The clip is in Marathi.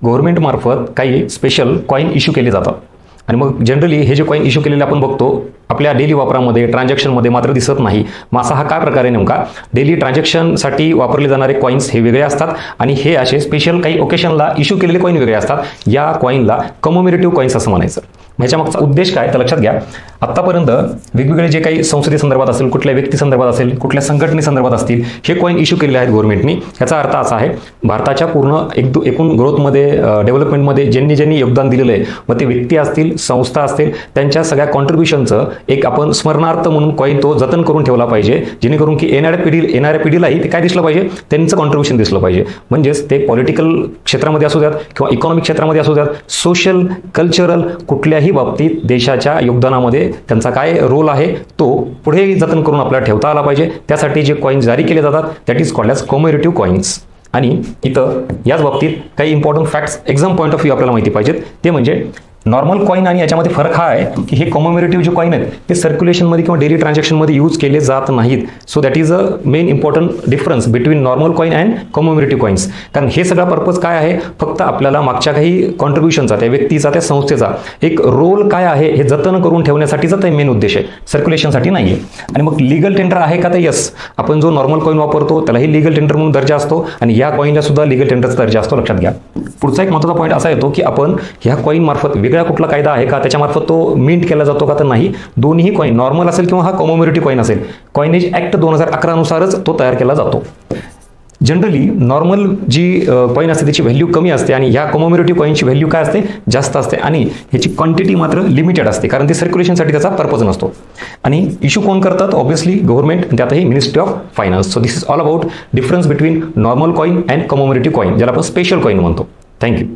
गव्हर्नमेंटमार्फत काही स्पेशल कॉईन इश्यू केले जातात आणि मग जनरली हे जे कॉईन इश्यू केलेले आपण बघतो आपल्या डेली वापरामध्ये ट्रान्झॅक्शनमध्ये मात्र दिसत नाही. मग असा हा काय प्रकार आहे नेमका? डेली ट्रान्झॅक्शनसाठी वापरले जाणारे कॉईन्स हे वेगळे असतात आणि हे असे स्पेशल काही ओकेशनला इश्यू केलेले कॉईन वेगळे असतात. या कॉईनला कमोमेरेटिव्ह कॉईन्स असं म्हणायचं. ह्याच्या मागचा उद्देश काय तर लक्षात घ्या. आत्तापर्यंत वेगवेगळे जे काही संसदेसंदर्भात असेल, कुठल्या व्यक्तीसंदर्भात असेल, कुठल्या संघटनेसंदर्भात असतील, हे कॉईन इश्यू केलेले आहेत गव्हर्नमेंटनी. याचा अर्थ असा आहे भारताच्या पूर्ण एकूण ग्रोथमध्ये, डेव्हलपमेंटमध्ये ज्यांनी योगदान दिलेलं आहे, मग ते व्यक्ती असतील, संस्था असतील, त्यांच्या सगळ्या कॉन्ट्रीब्युशनचं एक आपण स्मरणार्थ म्हणून कॉईन तो जतन करून ठेवला पाहिजे, जेणेकरून की येणाऱ्या पिढीलाही ते काय दिसलं पाहिजे, त्यांचं कॉन्ट्रीब्युशन दिसलं पाहिजे. म्हणजेच ते पॉलिटिकल क्षेत्रामध्ये असू द्यात किंवा इकॉनॉमिक क्षेत्रामध्ये असू द्यात, सोशल, कल्चरल कुठल्याही बाबतीत देशाच्या योगदानामध्ये त्यांचा काय रोल आहे तो पुढे जतन करून आपल्याला ठेवता आला पाहिजे. त्यासाठी जे कॉईन्स जारी केले जातात that is called as commemorative coins. आणि इथं याच बाबतीत काही important facts exam point of view आपल्याला माहिती पाहिजेत. ते म्हणजे नॉर्मल कॉईन आणि याच्यामध्ये फरक हा आहे की हे कॉमेरेटिव्ह जे कॉईन आहेत ते सर्क्युलेशनमध्ये किंवा डेली ट्रान्झॅक्शनमध्ये यूज केले जात नाहीत. So that is a main important difference between normal coin and commemorative coins. कारण हे सगळा पर्पज काय आहे, फक्त आपल्याला मागच्या काही कॉन्ट्रीब्युशनचा, त्या व्यक्तीचा, त्या संस्थेचा एक रोल काय आहे हे जतन करून ठेवण्यासाठीचा ते मेन उद्देश आहे, सर्क्युलेशनसाठी नाही आहे. आणि मग लिगल टेंडर आहे का तर यस, आपण जो नॉर्मल कॉईन वापरतो त्यालाही लिगल टेंडर म्हणून दर्जा असतो आणि या कॉईनला सुद्धा लिगल टेंडरचा दर्जा असतो. लक्षात घ्या. पुढचा एक महत्त्वाचा पॉईंट असा येतो की आपण ह्या कॉईन मार्फत वेगळा कुठला कायदा आहे का, त्याच्यामार्फत तो मिंट केला जातो का तर नाही. दोन्ही कॉईन, नॉर्मल असेल किंवा हा कॉमेरेटिव्ह कॉईन असेल, कॉइनेज ॲक्ट 2011 नुसारच तो तयार केला जातो. जनरली नॉर्मल जी कॉईन असते त्याची व्हॅल्यू कमी असते आणि ह्या कॉमेरेटिव्ह कॉईनची व्हॅल्यू काय असते, जास्त असते आणि ह्याची क्वांटिटी मात्र लिमिटेड असते, कारण ते सर्क्युलेशनसाठी त्याचा पर्पज नसतो. आणि इश्यू कोण करतात? ऑब्व्हियसली गव्हर्नमेंट, त्यातही ministry of finance. So this is all about difference between normal coin and commemorative coin, ज्याला आपण स्पेशल कॉईन म्हणतो. थँक्यू.